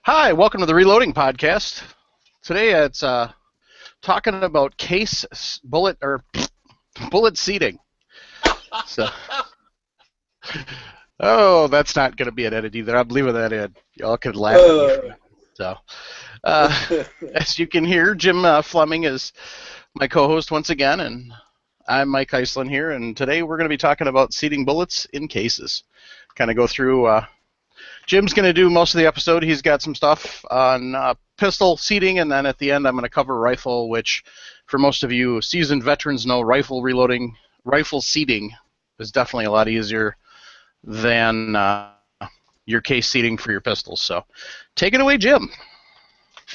Hi, welcome to the Reloading Podcast. Today it's talking about bullet seating. So, oh, that's not going to be an edit either. I'm leaving that in. Y'all can laugh at me for that. So, as you can hear, Jim Fleming is my co-host once again, and I'm Mike Heisland here. And today we're going to be talking about seating bullets in cases. Kind of go through. Jim's going to do most of the episode. He's got some stuff on pistol seating, and then at the end I'm going to cover rifle, which for most of you seasoned veterans know rifle seating is definitely a lot easier than your case seating for your pistols. So take it away, Jim.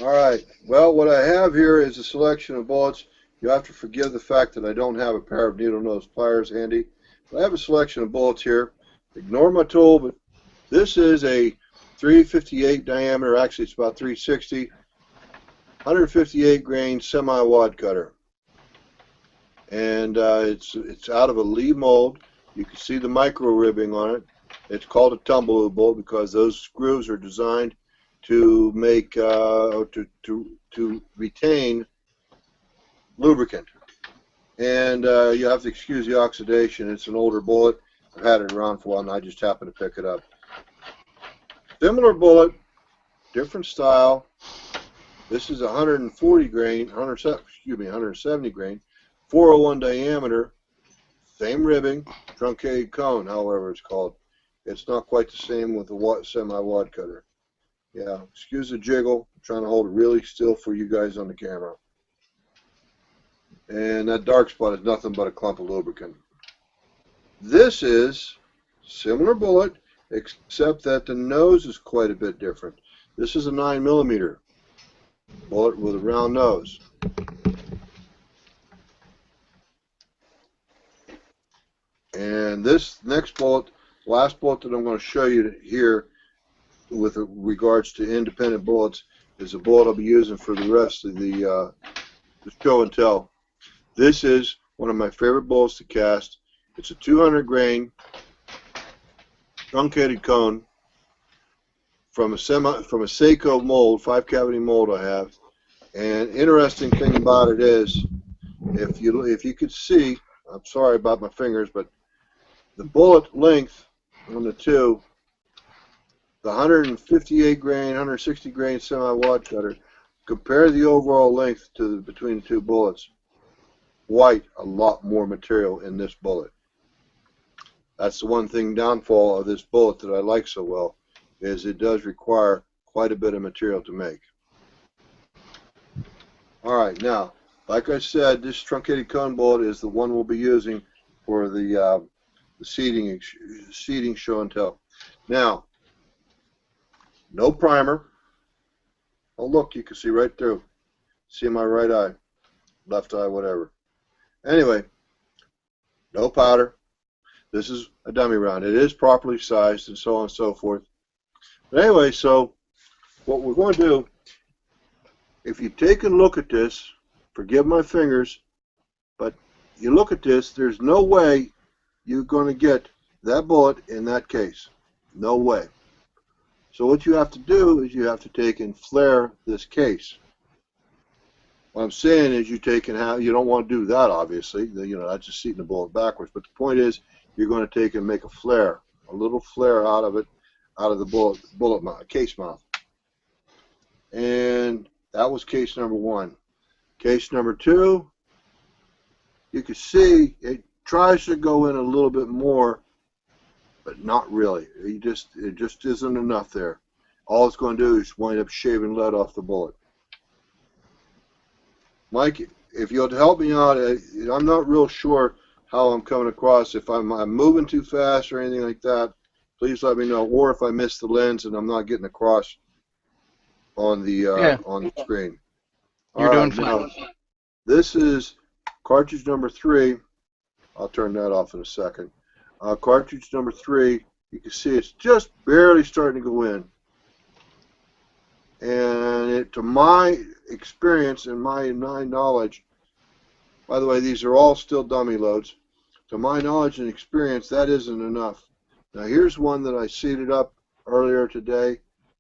All right. Well, what I have here is a selection of bullets. You have to forgive the fact that I don't have a pair of needle nose pliers handy. But I have a selection of bullets here. Ignore my tool, but this is a 358 diameter, actually it's about 360, 158 grain semi-wad cutter. And it's out of a Lee mold. You can see the micro ribbing on it. It's called a tumble bolt because those screws are designed to make to retain lubricant. And you have to excuse the oxidation. It's an older bullet. I've had it around for a while, and I just happened to pick it up. Similar bullet, different style. This is 140 grain, 170 grain, 401 diameter, same ribbing, truncated cone, however it's called. It's not quite the same with the semi-wad cutter. Yeah, excuse the jiggle. I'm trying to hold it really still for you guys on the camera. And that dark spot is nothing but a clump of lubricant. This is similar bullet, except that the nose is quite a bit different. This is a 9mm bullet with a round nose. And this next bullet, last bullet that I'm going to show you here with regards to independent bullets, is a bullet I'll be using for the rest of the show and tell. This is one of my favorite bullets to cast. It's a 200 grain truncated cone from a Seiko mold, 5-cavity mold I have. And interesting thing about it is, if you could see, I'm sorry about my fingers, but the bullet length on the two, the 158 grain, 160 grain semi-wad cutter, compare the overall length between the two bullets. White, a lot more material in this bullet. That's the one thing downfall of this bullet that I like so well, is it does require quite a bit of material to make. All right, now, like I said, this truncated cone bullet is the one we'll be using for the seating show and tell. Now, no primer. Oh, look, you can see right through. See my right eye, left eye, whatever. Anyway, no powder. This is a dummy round. It is properly sized and so on and so forth. But anyway, so what we're going to do, if you take a look at this, forgive my fingers, but you look at this, there's no way you're going to get that bullet in that case. No way. So what you have to do is you have to take and flare this case. What I'm saying is you don't want to do that, obviously. That's just seating the bullet backwards. But the point is, you're going to take and make a little flare out of the bullet mouth, case mouth. And that was case number one. Case number two, you can see it tries to go in a little bit more, but not really. It just isn't enough there. All it's going to do is wind up shaving lead off the bullet. Mike, if you'll help me out, I'm not real sure how I'm coming across. If I'm moving too fast or anything like that, please let me know. Or if I miss the lens and I'm not getting across on the on the screen. You're doing fine. Now, this is cartridge number 3. I'll turn that off in a second. Cartridge number 3. You can see it's just barely starting to go in. And to my experience and my knowledge, by the way, these are all still dummy loads. To my knowledge and experience, that isn't enough. Now here's one that I seated up earlier today.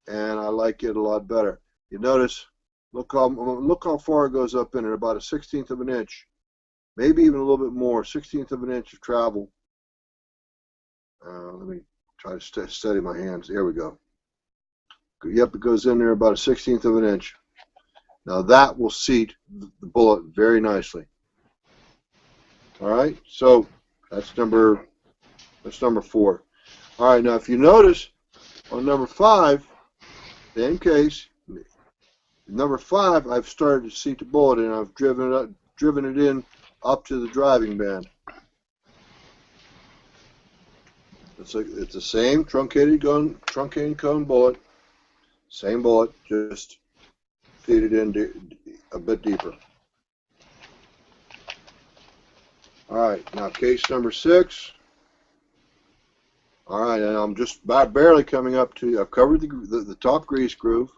and I like it a lot better. You notice, look how far it goes up in it, about a 1/16 of an inch, maybe even a little bit more, 1/16 of an inch of travel. Let me try to steady my hands. There we go. Yep, it goes in there about a 1/16 of an inch. Now that will seat the bullet very nicely. All right, so that's number 4. All right, now if you notice on number 5, same case, number 5, I've started to seat the bullet and I've driven it in up to the driving band. It's the same truncated cone bullet, same bullet, just feed it in a bit deeper. All right, now case number 6. All right, and I'm just barely coming up to. I've covered the top grease groove.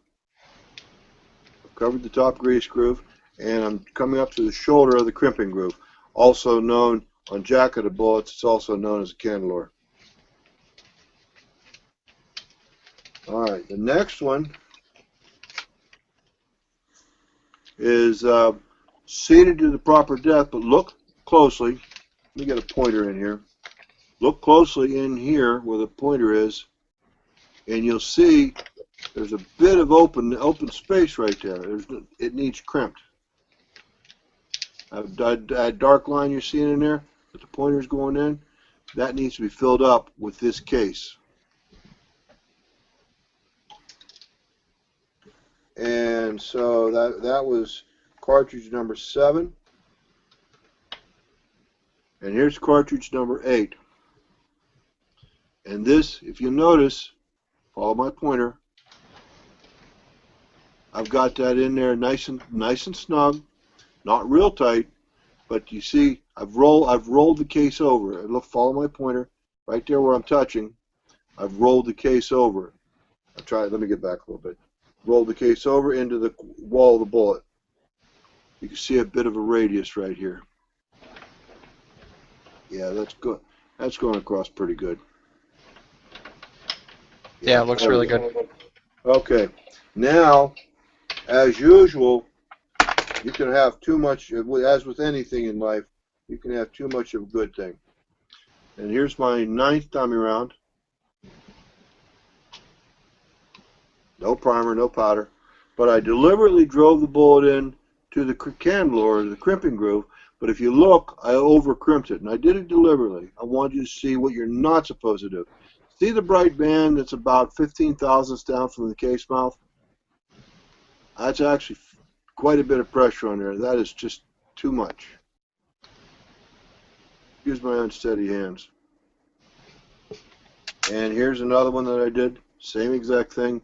And I'm coming up to the shoulder of the crimping groove, also known on jacketed bullets. It's also known as a candelore. All right, the next one is seated to the proper depth, but look closely. Let me get a pointer in here. Look closely in here where the pointer is, and you'll see there's a bit of open space right there. It needs crimped. That dark line you're seeing in there, that the pointer's going in, that needs to be filled up with this case. And so that was cartridge number 7. And here's cartridge number 8. And this, if you notice, follow my pointer, I've got that in there nice and snug, not real tight, but you see I've rolled the case over. Look, follow my pointer right there where I'm touching. I've rolled the case over. Let me get back a little bit. Roll the case over into the wall of the bullet. You can see a bit of a radius right here. Yeah, that's good. That's going across pretty good. Yeah, it looks really good. Okay, now, as usual, you can have too much, as with anything in life, you can have too much of a good thing. And here's my 9th dummy round. No primer, no powder. But I deliberately drove the bullet in to the candelore, the crimping groove. But if you look, I over-crimped it. And I did it deliberately. I wanted you to see what you're not supposed to do. See the bright band that's about 15 thousandths down from the case mouth? That's actually quite a bit of pressure on there. That is just too much. Use my unsteady hands. And here's another one that I did. Same exact thing,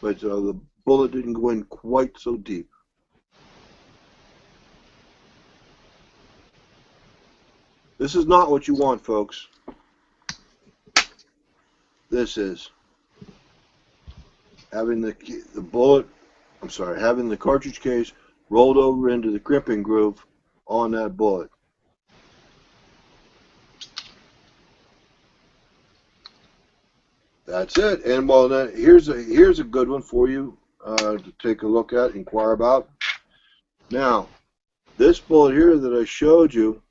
but the bullet didn't go in quite so deep. This is not what you want, folks. This is having having the cartridge case rolled over into the crimping groove on that bullet. That's it. And well, then here's a good one for you to take a look at, inquire about. Now, this bullet here that I showed you,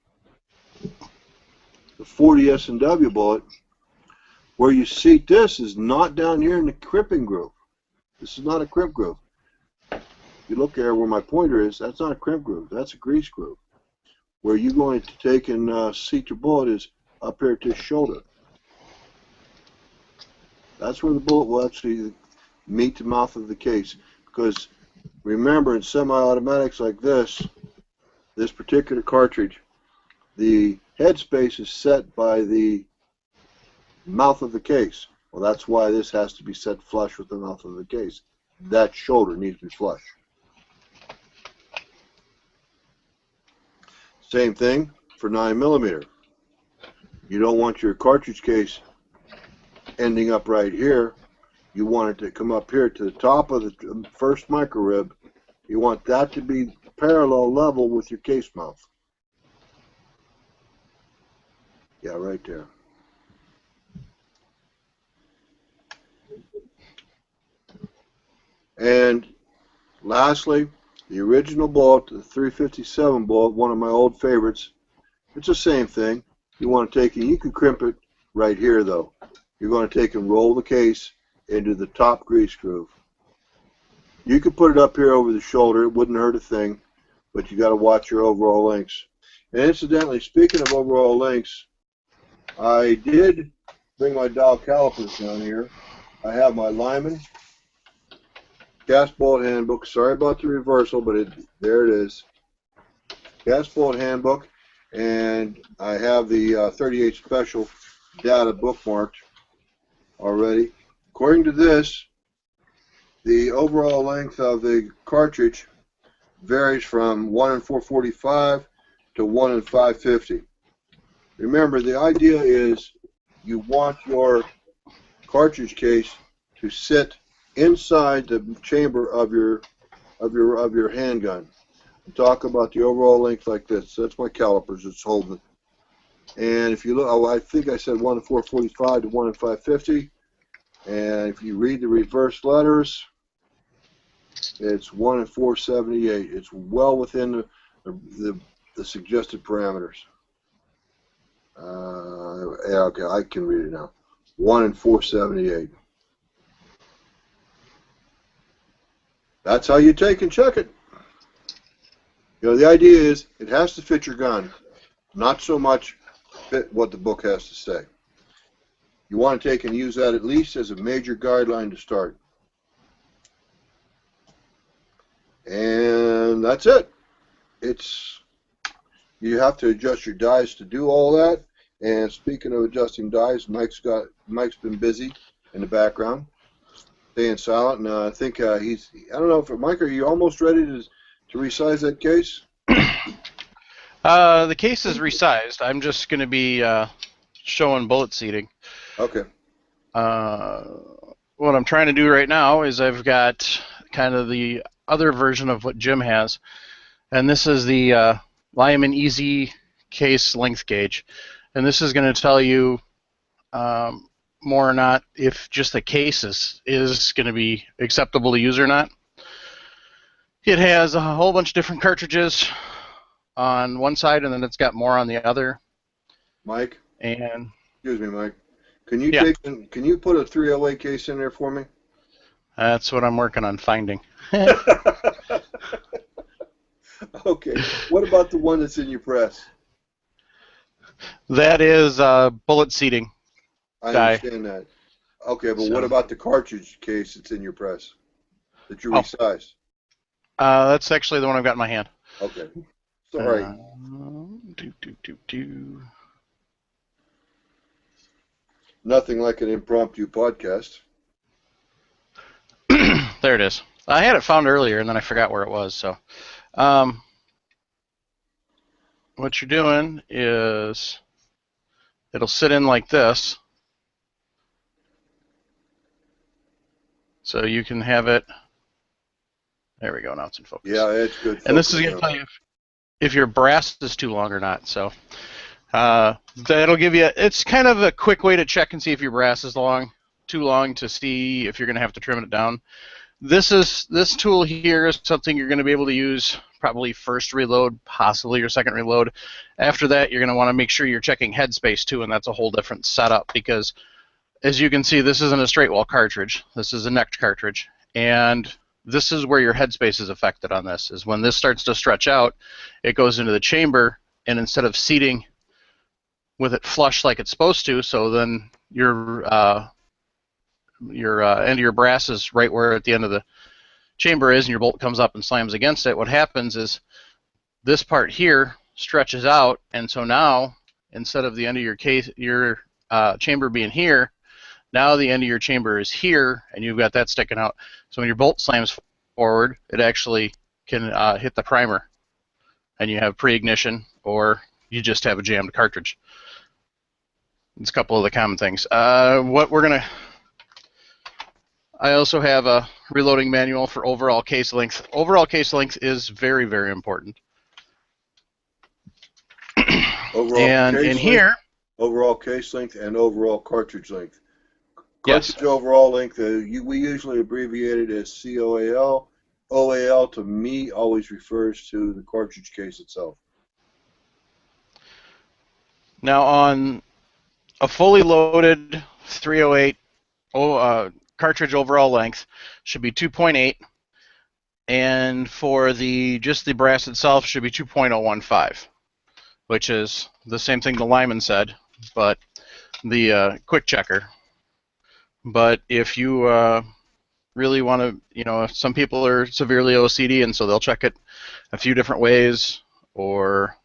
the 40 S&W bullet, where you seat this is not down here in the crimping groove. This is not a crimp groove. If you look there where my pointer is, that's not a crimp groove. That's a grease groove. Where you're going to take and seat your bullet is up here to the shoulder. That's where the bullet will actually meet the mouth of the case. Because remember, in semi-automatics like this particular cartridge, the headspace is set by the mouth of the case. Well, that's why this has to be set flush with the mouth of the case. That shoulder needs to be flush. Same thing for 9mm. You don't want your cartridge case ending up right here. You want it to come up here to the top of the first micro rib. You want that to be parallel level with your case mouth. Yeah, right there. And lastly, the original bullet, the 357 bullet, one of my old favorites. It's the same thing. You want to take it, you can crimp it right here though. You're going to take and roll the case into the top grease groove. You could put it up here over the shoulder, it wouldn't hurt a thing, but you got to watch your overall lengths. And incidentally, speaking of overall lengths, I did bring my dial calipers down here. I have my Lyman Cast Bullet Handbook. Sorry about the reversal, but there it is. Cast Bullet Handbook. And I have the 38 Special data bookmarked already. According to this, the overall length of the cartridge varies from 1 in 445 to 1 in 550. Remember, the idea is you want your cartridge case to sit inside the chamber of your handgun. Talk about the overall length like this. That's my calipers. It's holding it. And if you look, oh, I think I said 1 in 445 to 1 in 550. And if you read the reverse letters, it's 1 in 478. It's well within the suggested parameters. Yeah, okay, I can read it now. 1 in 478. That's how you take and check it. You know, the idea is it has to fit your gun, not so much fit what the book has to say. You want to take and use that at least as a major guideline to start. And that's it. You have to adjust your dies to do all that. And speaking of adjusting dies, Mike's been busy in the background, staying silent, and I think I don't know if Mike, are you almost ready to resize that case? The case is resized. I'm just going to be showing bullet seating. Okay. What I'm trying to do right now is I've got kind of the other version of what Jim has, and this is the Lyman Easy Case Length Gauge, and this is going to tell you more or not if just the case is going to be acceptable to use or not. It has a whole bunch of different cartridges on one side, and then it's got more on the other. Mike? And excuse me, Mike. Can you put a 308 case in there for me? That's what I'm working on finding. Okay. What about the one that's in your press? That is bullet seating. I understand that. Okay, but what about the cartridge case that's in your press that you resized? That's actually the one I've got in my hand. Okay. Sorry. Nothing like an impromptu podcast. There it is. I had it found earlier, and then I forgot where it was. So, what you're doing is it'll sit in like this. So you can have it. There we go. Now it's in focus. Yeah, it's good. And this is going to tell you if your brass is too long or not. So that'll give you. It's kind of a quick way to check and see if your brass is too long to see if you're going to have to trim it down. This tool here is something you're going to be able to use probably first reload, possibly your second reload. After that, you're going to want to make sure you're checking headspace too, and that's a whole different setup because, as you can see, this isn't a straight wall cartridge. This is a necked cartridge, and this is where your headspace is affected on this. Is when this starts to stretch out, it goes into the chamber, and instead of seating with it flush like it's supposed to, so then your end of your brass is right where at the end of the chamber is, and your bolt comes up and slams against it. What happens is this part here stretches out, and so now instead of the end of your chamber being here, now the end of your chamber is here, and you've got that sticking out. So when your bolt slams forward, it actually can hit the primer, and you have pre-ignition, or you just have a jammed cartridge. It's a couple of the common things. I also have a reloading manual for overall case length. Overall case length is very, very important. Overall case length and overall cartridge length. Cartridge overall length, we usually abbreviate it as COAL. OAL to me always refers to the cartridge case itself. Now on a fully loaded 308 cartridge overall length should be 2.8, and for just the brass itself should be 2.015, which is the same thing the Lyman said, but the quick checker. But if you really want to, some people are severely OCD, and so they'll check it a few different ways, or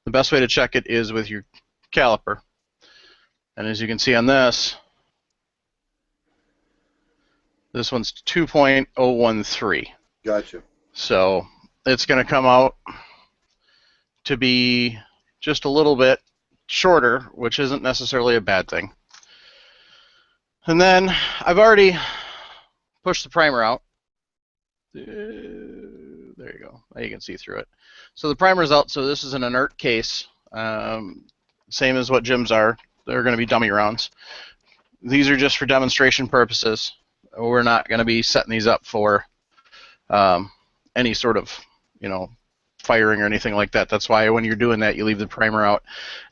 the best way to check it is with your caliper. And as you can see on this one's 2.013. Gotcha. So it's going to come out to be just a little bit shorter, which isn't necessarily a bad thing. And then I've already pushed the primer out. There you go. Now you can see through it. So the primer's out, so this is an inert case. Same as what Jim's are. They're going to be dummy rounds. These are just for demonstration purposes. We're not going to be setting these up for any sort of, firing or anything like that. That's why when you're doing that, you leave the primer out.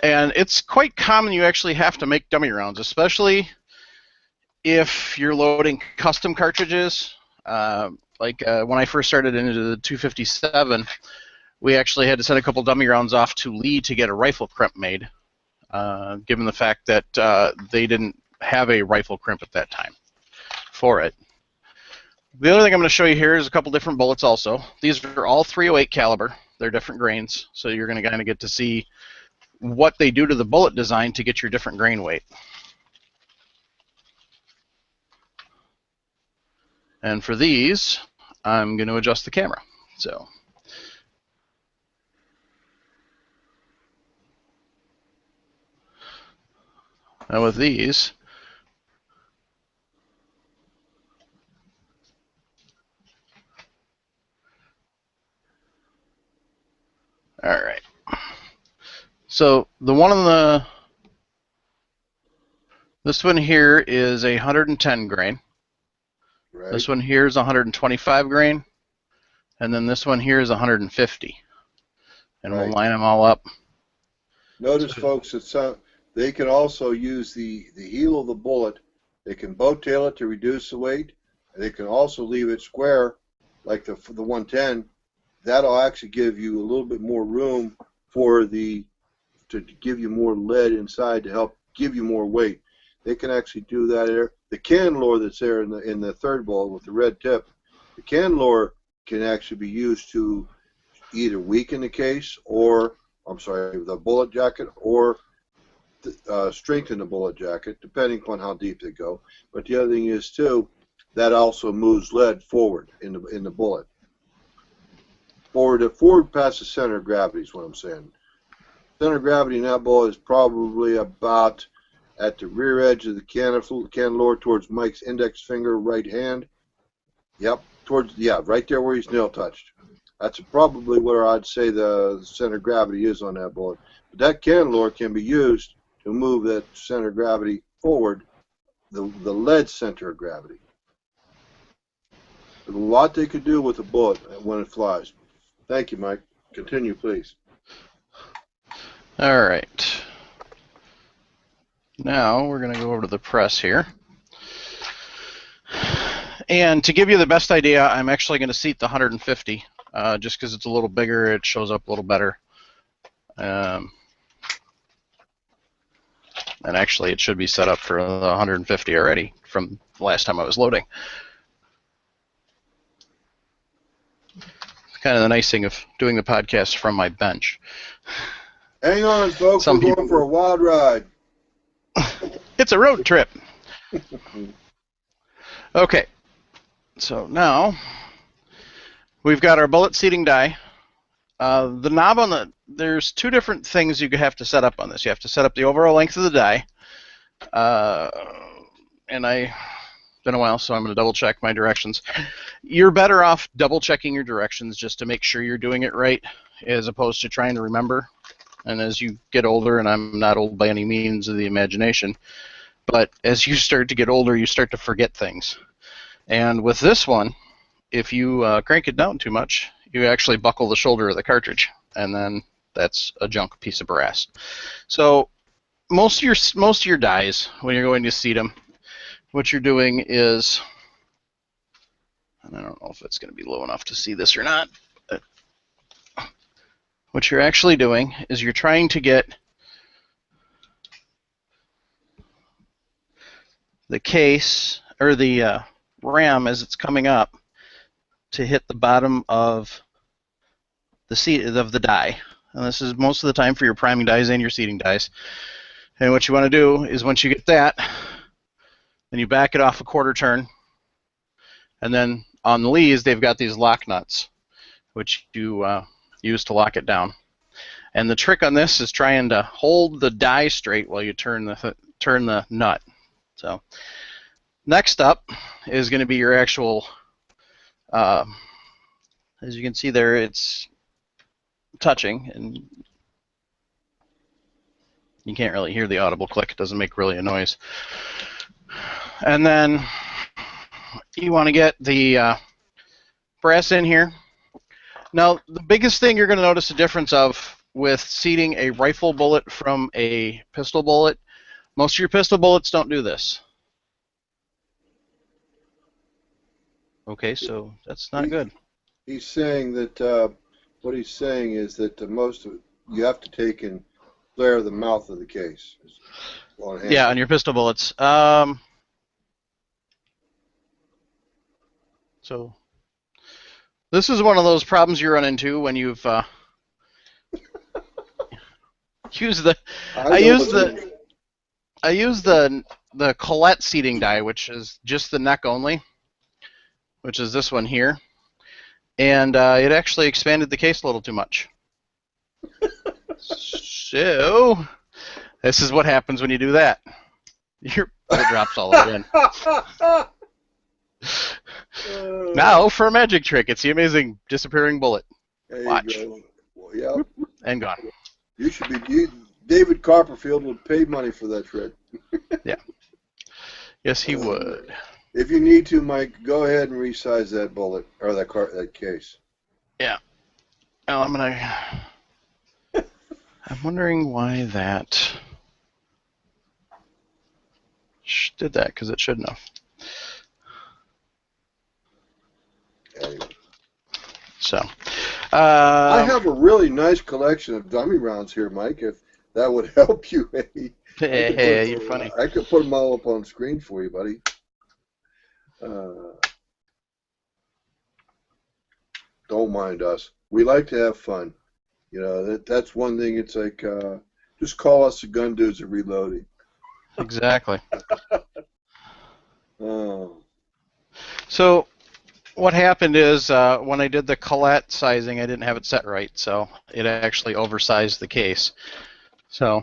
And it's quite common you actually have to make dummy rounds, especially if you're loading custom cartridges. When I first started into the 257, we actually had to send a couple dummy rounds off to Lee to get a rifle crimp made, given the fact that they didn't have a rifle crimp at that time for it. The other thing I'm going to show you here is a couple different bullets also. These are all 308 caliber. They're different grains, so you're going to kind of get to see what they do to the bullet design to get your different grain weight. And for these, I'm going to adjust the camera. So, now with these, all right. So the one on this one here is 110 grain. Right. This one here is 125 grain, and then this one here is 150. And right. We'll line them all up. Notice, folks, they can also use the heel of the bullet. They can boat tail it to reduce the weight. They can also leave it square, like the 110. That'll actually give you a little bit more room to give you more lead inside to help give you more weight. They can actually do that there. The can lure that's there in the third bullet with the red tip, the can lure can actually be used to either weaken the case or, the bullet jacket, or strengthen the bullet jacket, depending upon how deep they go. But the other thing is, too, that also moves lead forward in the bullet. Forward past the center of gravity is what I'm saying. Center of gravity in that bullet is probably about at the rear edge of the can lure towards Mike's index finger right hand. Yep, right there where he's nail touched. That's probably where I'd say the center of gravity is on that bullet. But that can lure can be used to move that center of gravity forward, the lead center of gravity. There's a lot they could do with a bullet when it flies. Thank you, Mike. Continue, please. All right. Now we're going to go over to the press here. And to give you the best idea, I'm actually going to seat the 150 just because it's a little bigger. It shows up a little better. And actually, it should be set up for the 150 already from the last time I was loading. It's kind of the nice thing of doing the podcast from my bench. Hang on, folks. We're going for a wild ride. It's a road trip. Okay, so now we've got our bullet seating die. The knob on there's two different things you have to set up on this. You have to set up the overall length of the die, and it's been a while, so I'm going to double check my directions. You're better off double checking your directions just to make sure you're doing it right, as opposed to trying to remember. And as you get older, and I'm not old by any means of the imagination, But as you start to get older, you start to forget things. And with this one, if you crank it down too much, you actually buckle the shoulder of the cartridge, and then that's a junk piece of brass. So most of your dies, when you're going to seat them, what you're doing is, and I don't know if it's going to be low enough to see this or not, but what you're actually doing is you're trying to get the case, or the ram as it's coming up, to hit the bottom of the seat of the die. And this is most of the time for your priming dies and your seating dies. And what you want to do is once you get that, then you back it off a quarter turn, and then on the lees they've got these lock nuts, which you use to lock it down. And the trick on this is trying to hold the die straight while you turn the nut. So next up is going to be your actual, as you can see there, it's touching, and you can't really hear the audible click. It doesn't make really a noise. And then you want to get the brass in here. Now, the biggest thing you're going to notice a difference of with seating a rifle bullet from a pistol bullet, most of your pistol bullets don't do this. Okay, so that's not good. He's saying that what he's saying is that most of you have to take and flare the mouth of the case. Yeah, on your pistol bullets. So this is one of those problems you run into when you've used the. I use the Colette seating die, which is just the neck only, which is this one here, and it actually expanded the case a little too much. So this is what happens when you do that. Your bullet drops all the way in. Now for a magic trick. It's the amazing disappearing bullet. Watch. Well, yeah. And gone. You should be. David Copperfield would pay money for that trick. Yeah. Yes, he would. If you need to, Mike, go ahead and resize that bullet or that case. Yeah. Well, I'm wondering why that did that, because it shouldn't have. Anyway. So, I have a really nice collection of dummy rounds here, Mike. If that would help you, hey, you're funny. I could put them all up on the screen for you, buddy. Don't mind us. We like to have fun. You know, that's one thing. It's like just call us the gun dudes at Reloading. Exactly. So what happened is when I did the Colette sizing, I didn't have it set right, so it actually oversized the case. So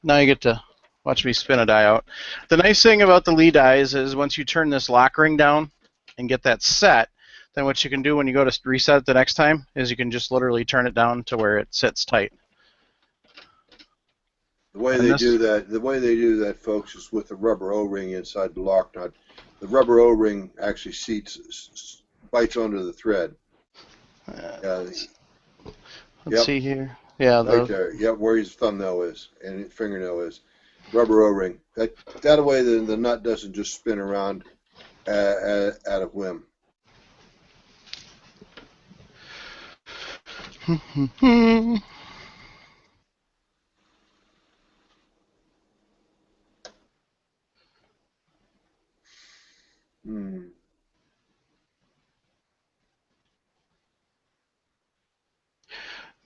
now you get to watch me spin a die out. The nice thing about the Lee dies is once you turn this lock ring down and get that set, then what you can do when you go to reset it the next time is you can just literally turn it down to where it sits tight. The way they do that, folks, is with the rubber O-ring inside the lock nut. The rubber O-ring actually bites onto the thread. Let's see here. Yeah, right there. Yep, where his thumbnail is and his fingernail is. Rubber O-ring. That way the nut doesn't just spin around at a whim.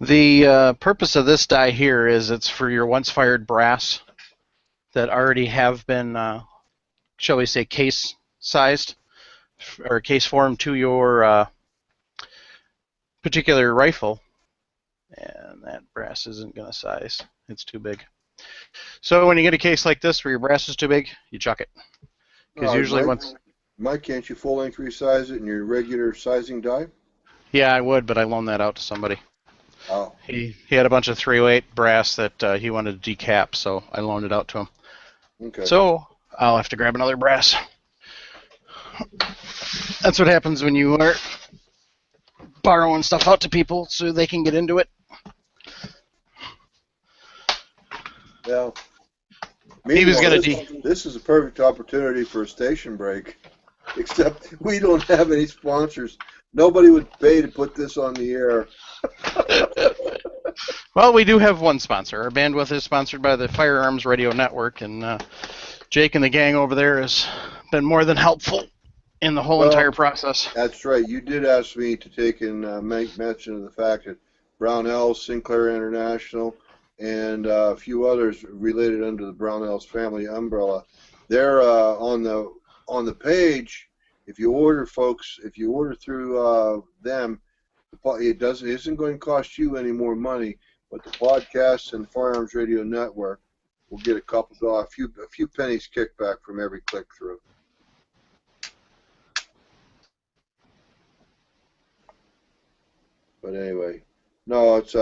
The purpose of this die here is it's for your once fired brass that already have been, shall we say, case sized or case formed to your particular rifle. And that brass isn't going to size. It's too big. So when you get a case like this where your brass is too big, you chuck it. Because usually Mike, can't you full-length resize it in your regular sizing die? Yeah, I would, but I loaned that out to somebody. Oh. He had a bunch of 308 brass that he wanted to decap, so I loaned it out to him. Okay. So I'll have to grab another brass. That's what happens when you are borrowing stuff out to people so they can get into it. Yeah. He was Meanwhile, gonna this is a perfect opportunity for a station break, except we don't have any sponsors. Nobody would pay to put this on the air. Well, we do have one sponsor. Our bandwidth is sponsored by the Firearms Radio Network, and Jake and the gang over there has been more than helpful in the whole entire process. That's right. You did ask me to take and make mention of the fact that Brownells, Sinclair International, and a few others related under the Brownells family umbrella, they're on the page. If you order, folks, if you order through them, it isn't going to cost you any more money, but the podcast and Firearms Radio Network will get a few pennies kickback from every click through. But anyway, no, it's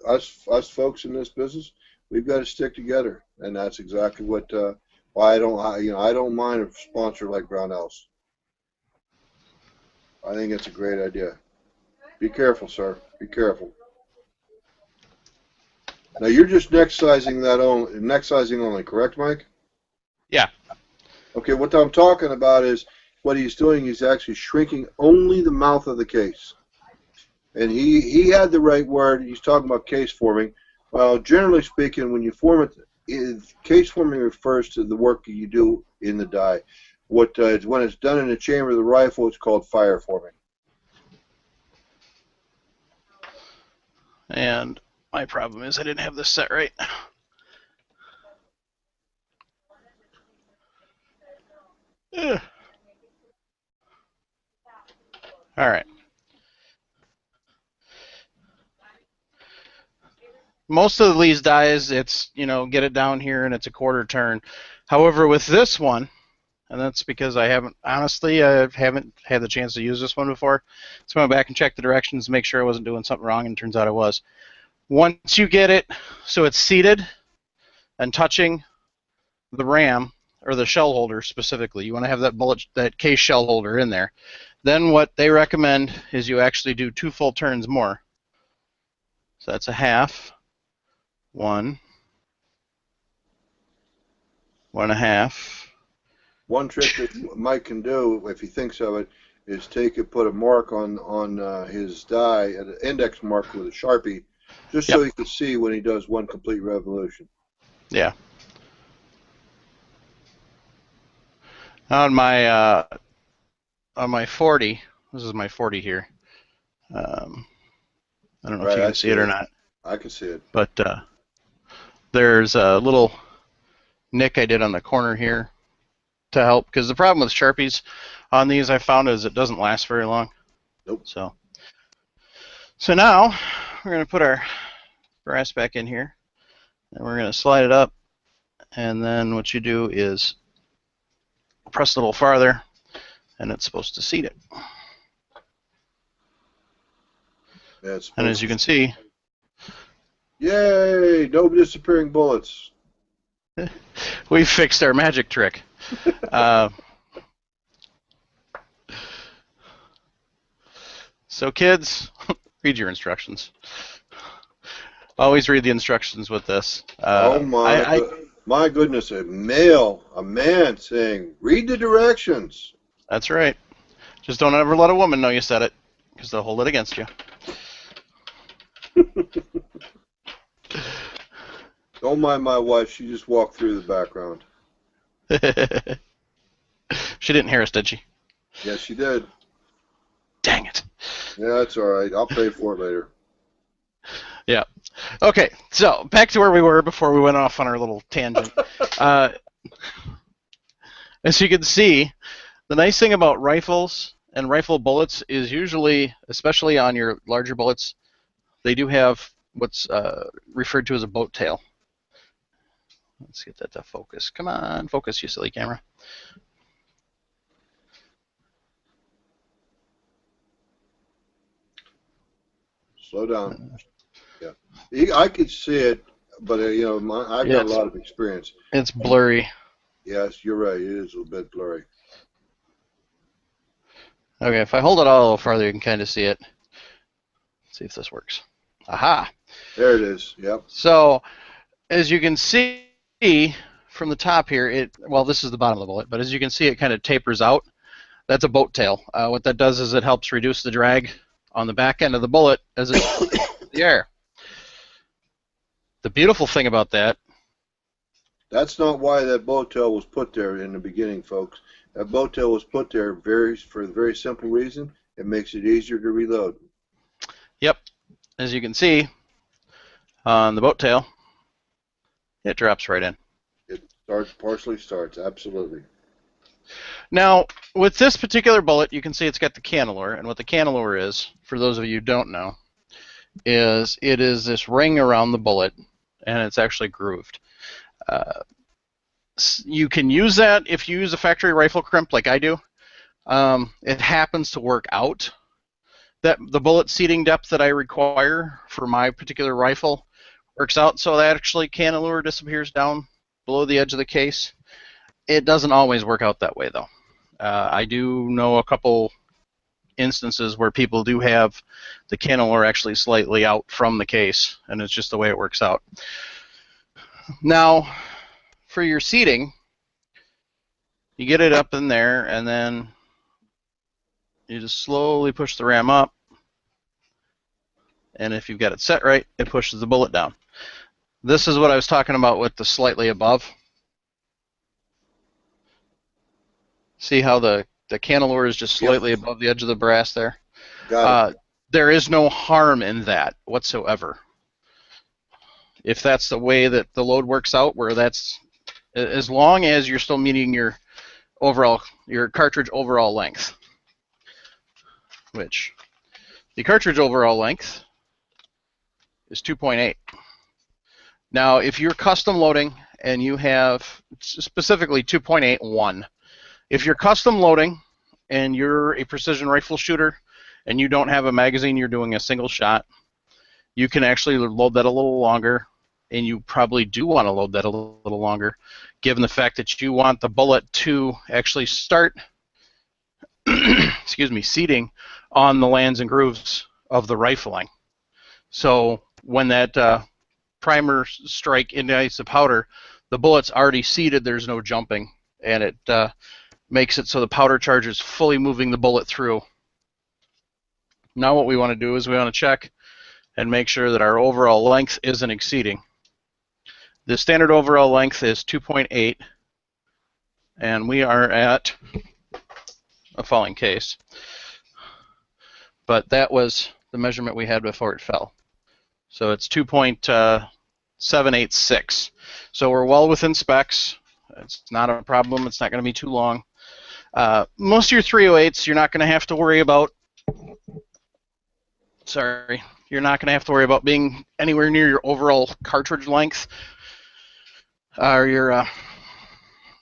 us folks in this business, we've got to stick together, and that's exactly what why I don't mind a sponsor like Brownells. I think it's a great idea. Be careful, sir. Be careful. Now you're just neck sizing only, correct, Mike? Yeah. Okay, what I'm talking about is what he's doing. He's actually shrinking only the mouth of the case. And he had the right word. He's talking about case forming. Well, generally speaking, when you form it, case forming refers to the work you do in the die. When it's done in the chamber of the rifle, it's called fire forming. And my problem is I didn't have this set right. Ugh. All right. Most of these dies, it's, get it down here and it's a quarter turn. However, with this one, and that's because I haven't had the chance to use this one before, so I went back and checked the directions to make sure I wasn't doing something wrong, and it turns out I was. Once you get it so it's seated and touching the ram, or the shell holder specifically, you want to have that case shell holder in there. Then what they recommend is you actually do 2 full turns more. So that's a half. 1, 1.5. One trick that Mike can do, if he thinks of it, is put a mark on his die, an index mark with a Sharpie, just so he can see when he does one complete revolution. Yeah. On my 40, this is my 40 here. I don't know if you can see it or not. I can see it. But there's a little nick I did on the corner here to help, because the problem with Sharpies on these I found is it doesn't last very long. Nope. So now we're going to put our brass back in here, and we're going to slide it up, and then what you do is press a little farther, and it's supposed to seat it. Yeah, and as you can see, yay! No disappearing bullets. We fixed our magic trick. So kids, read your instructions. Always read the instructions with this. My goodness, a man saying, read the directions. That's right. Just don't ever let a woman know you said it, because they'll hold it against you. Don't mind my wife. She just walked through the background. She didn't hear us, did she? Yes, she did. Dang it. Yeah, that's all right. I'll pay for it later. Yeah. Okay, so back to where we were before we went off on our little tangent. As you can see, the nice thing about rifles and rifle bullets is usually, especially on your larger bullets, they do have what's referred to as a boat tail. Let's get that to focus. Come on, focus, you silly camera. Slow down. Yeah, I could see it, but I've got a lot of experience. It's blurry. Yes, you're right. It is a little bit blurry. Okay, if I hold it out a little farther, you can kind of see it. Let's see if this works. Aha! There it is. Yep. So, as you can see from the top here, well, this is the bottom of the bullet, but as you can see, it kind of tapers out. That's a boat tail. What that does is it helps reduce the drag on the back end of the bullet as it goes through the air. The beautiful thing about that. That's not why that boat tail was put there in the beginning, folks. That boat tail was put there for the very simple reason it makes it easier to reload. Yep. As you can see on the boat tail, it drops right in. It partially starts, absolutely. Now, with this particular bullet, you can see it's got the cantilever, and what the cantilever is, for those of you who don't know, is it is this ring around the bullet, and it's actually grooved. You can use that if you use a factory rifle crimp like I do. It happens to work out. That the bullet seating depth that I require for my particular rifle works out, so that actually cantilever disappears down below the edge of the case. It doesn't always work out that way, though. I do know a couple instances where people do have the cantilever actually slightly out from the case, and it's just the way it works out. Now, for your seating, you get it up in there, and then you just slowly push the ram up, and if you've got it set right, it pushes the bullet down. This is what I was talking about with the slightly above. See how the cantilever is just slightly above the edge of the brass there? Got it. There is no harm in that whatsoever. If that's the way that the load works out, where that's, as long as you're still meeting your cartridge overall length, which the cartridge overall length is 2.8. Now, if you're custom loading and you have specifically 2.81, if you're custom loading and you're a precision rifle shooter and you don't have a magazine, you're doing a single shot, you can actually load that a little longer, and you probably do want to load that a little longer, given the fact that you want the bullet to actually start seating on the lands and grooves of the rifling. So when that primer strike ignites the powder, the bullet's already seated, there's no jumping, and it makes it so the powder charge is fully moving the bullet through. Now what we want to do is we want to check and make sure that our overall length isn't exceeding. The standard overall length is 2.8, and we are at a falling case. But that was the measurement we had before it fell. So it's 2.786. So we're well within specs. It's not a problem. It's not going to be too long. Most of your 308s, you're not going to have to worry about. You're not going to have to worry about being anywhere near your overall cartridge length, or you're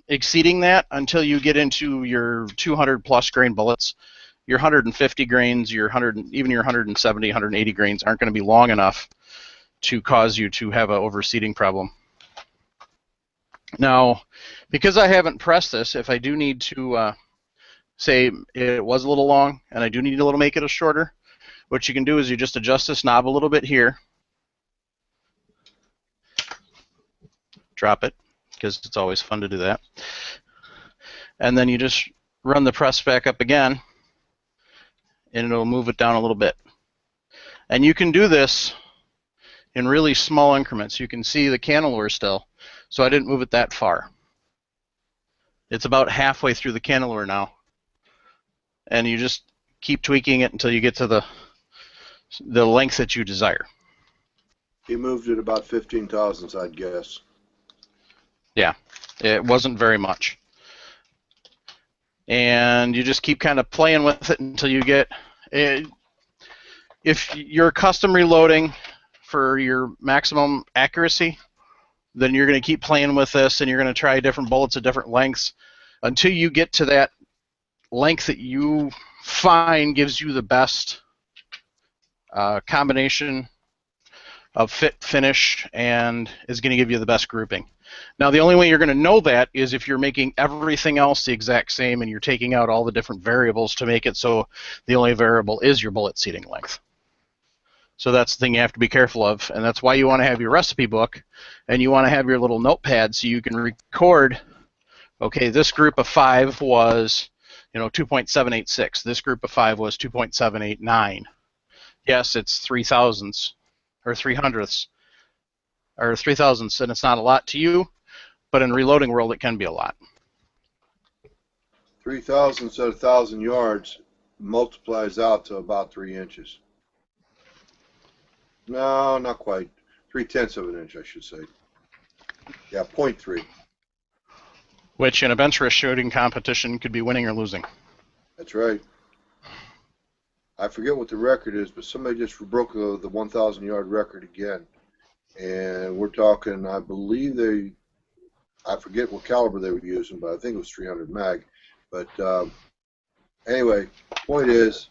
exceeding that until you get into your 200 plus grain bullets. Your 150 grains, even your 170, 180 grains aren't going to be long enough to cause you to have an overseating problem. Now, because I haven't pressed this, if I do need to say it was a little long and I do need to make it a shorter, what you can do is you just adjust this knob a little bit here, drop it, because it's always fun to do that, and then you just run the press back up again, and it'll move it down a little bit. And you can do this in really small increments. You can see the cantilever still, so I didn't move it that far. It's about halfway through the cantilever now, and you just keep tweaking it until you get to the length that you desire. He moved it about 15 thousandths, I'd guess. Yeah, it wasn't very much. And you just keep kind of playing with it until you get it. If you're custom reloading for your maximum accuracy, then you're going to keep playing with this, and you're going to try different bullets at different lengths until you get to that length that you find gives you the best combination of fit, finish, and is going to give you the best grouping. Now, the only way you're going to know that is if you're making everything else the exact same and you're taking out all the different variables to make it so the only variable is your bullet seating length. So that's the thing you have to be careful of, and that's why you want to have your recipe book, and you want to have your little notepad so you can record, okay, this group of 5 was, 2.786. This group of 5 was 2.789. Yes, it's 3 thousandths or 300ths or 3 thousandths, and it's not a lot to you, but in reloading world it can be a lot. 3 thousandths at 1,000 yards multiplies out to about 3 inches. No, not quite. 3/10 of an inch, I should say. Yeah, 0.3. Which in a bench rest shooting competition could be winning or losing. That's right. I forget what the record is, but somebody just broke the 1,000 yard record again. And we're talking, I believe I forget what caliber they were using, but I think it was 300 mag. But anyway, point is,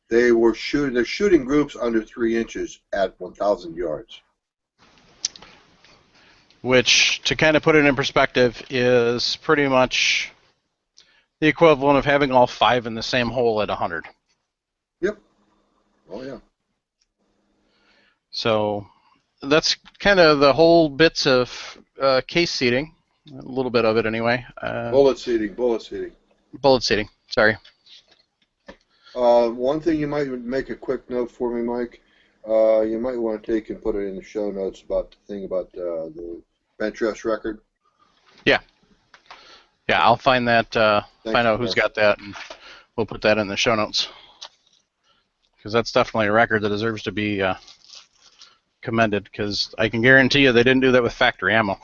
they're shooting groups under 3 inches at 1,000 yards. Which, to kind of put it in perspective, is pretty much the equivalent of having all 5 in the same hole at 100. Yep. Oh, yeah. So that's kind of the whole bits of case seating, a little bit of it anyway. Bullet seating. Bullet seating, sorry. One thing you might make a quick note for me, Mike. You might want to take and put it in the show notes about the thing about the bench rest record. Yeah, I'll find that. Thanks, find out who's got that, and we'll put that in the show notes because that's definitely a record that deserves to be commended. Because I can guarantee you they didn't do that with factory ammo.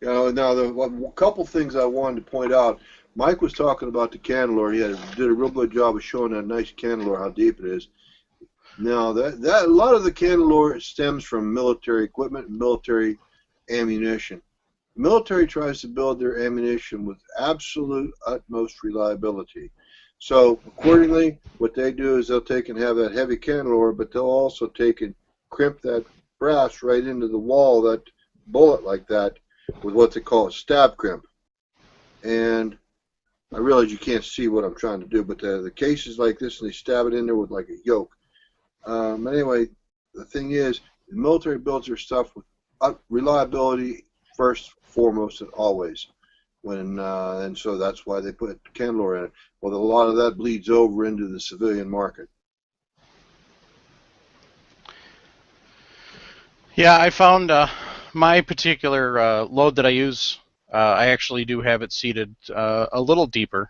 Now a couple things I wanted to point out. Mike was talking about the candelor. He did a real good job of showing that nice candelor, how deep it is. Now, that a lot of the candelor stems from military equipment and military ammunition. The military tries to build their ammunition with absolute utmost reliability. So, accordingly, what they do is they'll take and have that heavy candelor, but they'll also take and crimp that brass right into the wall, that bullet like that, with what they call a stab crimp. And I realize you can't see what I'm trying to do, but the case is like this, and they stab it in there with like a yoke. Anyway, the thing is, the military builds their stuff with reliability first, foremost, and always. And so that's why they put candelor in it. Well, a lot of that bleeds over into the civilian market. Yeah, I found my particular load that I use, I actually do have it seated a little deeper,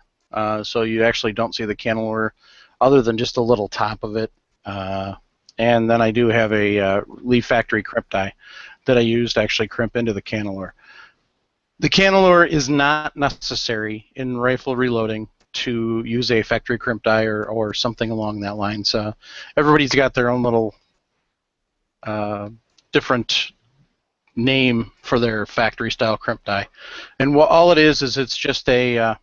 so you actually don't see the candelor other than just a little top of it. And then I do have a Lee factory crimp die that I use to actually crimp into the candelor. The candelor is not necessary in rifle reloading to use a factory crimp die or something along that line. So everybody's got their own little different name for their factory style crimp die. And what all it is it's just a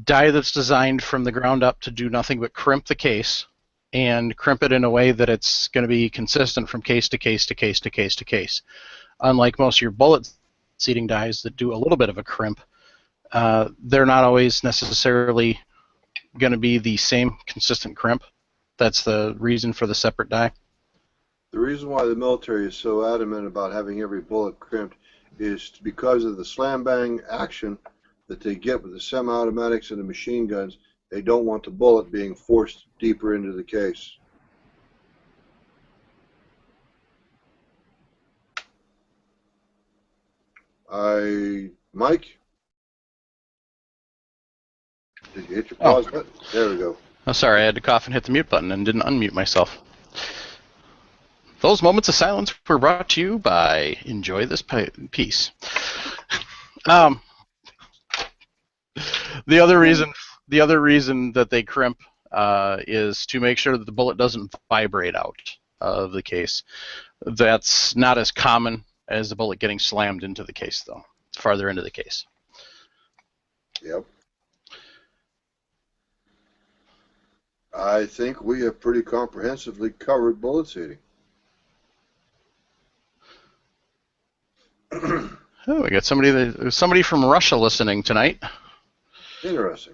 die that's designed from the ground up to do nothing but crimp the case and crimp it in a way that it's going to be consistent from case to case to case to case to case. Unlike most of your bullet seating dies that do a little bit of a crimp, they're not always necessarily going to be the same consistent crimp. That's the reason for the separate die. The reason why the military is so adamant about having every bullet crimped is because of the slam bang action that they get with the semi-automatics and the machine guns. They don't want the bullet being forced deeper into the case. Mike? Did you hit your pause button? There we go. Oh, sorry, I had to cough and hit the mute button and didn't unmute myself. Those moments of silence were brought to you by Enjoy This Piece. The other reason that they crimp is to make sure that the bullet doesn't vibrate out of the case. That's not as common as the bullet getting slammed into the case, though, farther into the case. Yep. I think we have pretty comprehensively covered bullet seating. Oh, we got somebody from Russia listening tonight. Interesting.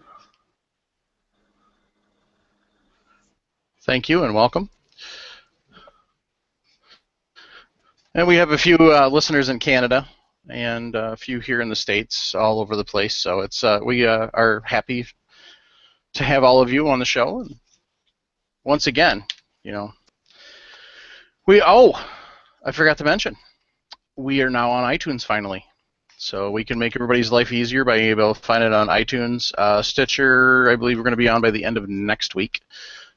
Thank you and welcome. And we have a few listeners in Canada and a few here in the States, all over the place. So it's we are happy to have all of you on the show. And once again, you know, I forgot to mention, we are now on iTunes finally. So we can make everybody's life easier by being able to find it on iTunes. Stitcher, I believe we're going to be on by the end of next week.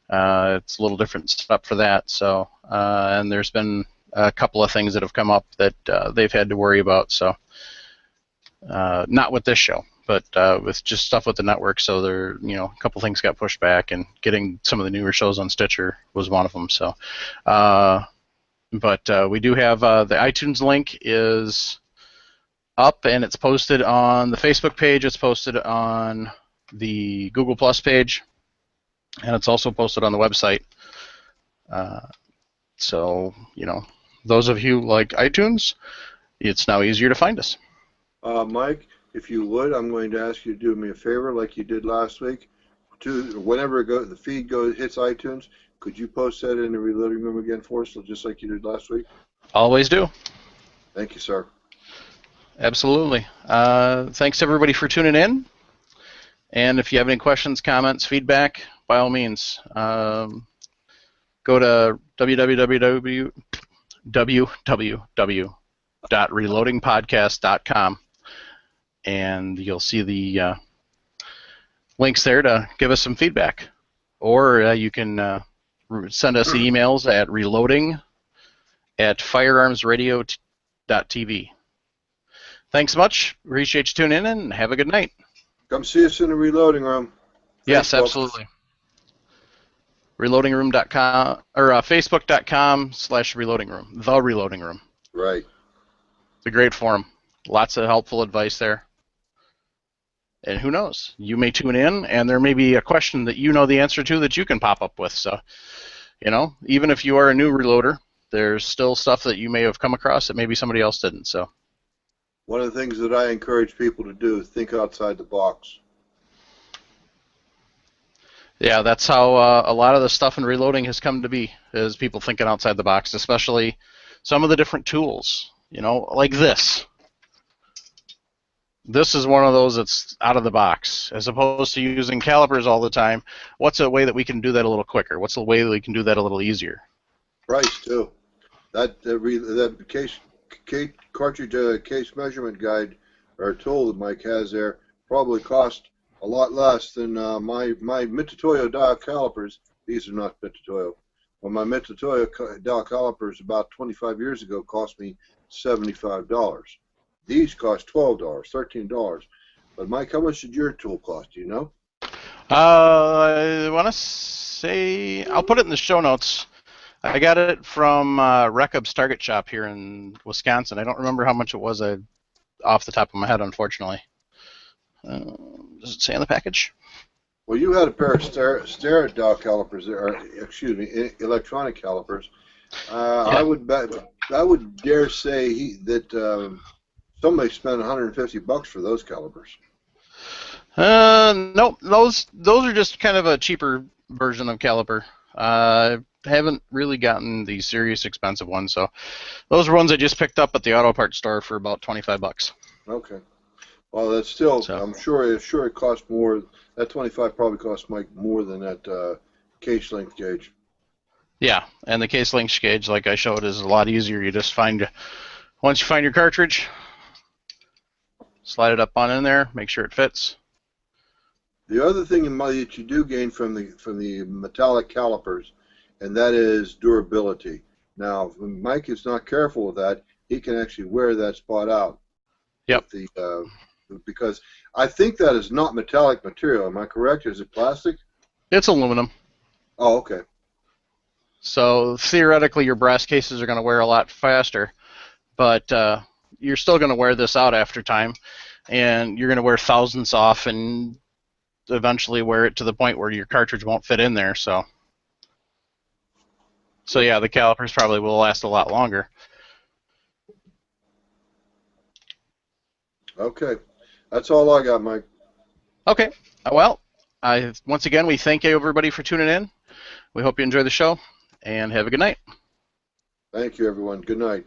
It's a little different setup for that. So, and there's been a couple of things that have come up that they've had to worry about. So, not with this show, but with just stuff with the network. So there, a couple things got pushed back, and getting some of the newer shows on Stitcher was one of them. So, but we do have the iTunes link is up, and it's posted on the Facebook page. It's posted on the Google Plus page, and it's also posted on the website. So, those of you like iTunes, it's now easier to find us. Mike, if you would, I'm going to ask you to do me a favor like you did last week. Whenever the feed hits iTunes, could you post that in the Reloading Room again for us, just like you did last week? Always do. Thank you, sir. Absolutely. Thanks, everybody, for tuning in. And if you have any questions, comments, feedback, by all means, go to www.reloadingpodcast.com, and you'll see the links there to give us some feedback. Or you can send us emails at reloading@firearmsradio.tv. Thanks much. Appreciate you tuning in, and have a good night. Come see us in the Reloading Room. Yes, absolutely. Reloadingroom.com or Facebook.com/reloadingroom. The Reloading Room. Right. It's a great forum. Lots of helpful advice there. And who knows? You may tune in, and there may be a question that you know the answer to that you can pop up with. So, even if you are a new reloader, there's still stuff that you may have come across that maybe somebody else didn't. So. One of the things that I encourage people to do is think outside the box. Yeah, that's how a lot of the stuff in reloading has come to be, is people thinking outside the box, especially some of the different tools, like this. This is one of those that's out of the box. As opposed to using calipers all the time, what's a way that we can do that a little quicker? What's a way that we can do that a little easier? Price, too. That cartridge case measurement guide or tool that Mike has there probably cost a lot less than my Mitutoyo dial calipers. These are not Mitutoyo. Well, my Mitutoyo dial calipers about 25 years ago cost me $75. These cost $12, $13. But Mike, how much did your tool cost? Do you know? I want to say, I'll put it in the show notes. I got it from Recub's Target Shop here in Wisconsin. I don't remember how much it was off the top of my head, unfortunately. Does it say on the package? Well, you had a pair of Starrett dial calipers, electronic calipers. Yeah. I would dare say that somebody spent $150 for those calipers. Nope. Those are just kind of a cheaper version of caliper. Haven't really gotten the serious expensive ones, so those are ones I just picked up at the auto parts store for about $25. Okay. Well, that's still. So. I'm sure it costs more. That $25 probably costs Mike more than that case length gauge. Yeah, and the case length gauge, like I showed, is a lot easier. You just once you find your cartridge, slide it up on in there, make sure it fits. The other thing that you do gain from the metallic calipers, and that is durability. Now, if Mike is not careful with that, he can actually wear that spot out. Yep. Because I think that is not metallic material. Am I correct? Is it plastic? It's aluminum. Oh, okay. So theoretically, your brass cases are going to wear a lot faster, but you're still going to wear this out after time, and you're going to wear thousandths off and eventually wear it to the point where your cartridge won't fit in there. So yeah, the calipers probably will last a lot longer. Okay. That's all I got, Mike. Okay. Well, once again, we thank you, everybody, for tuning in. We hope you enjoy the show, and have a good night. Thank you, everyone. Good night.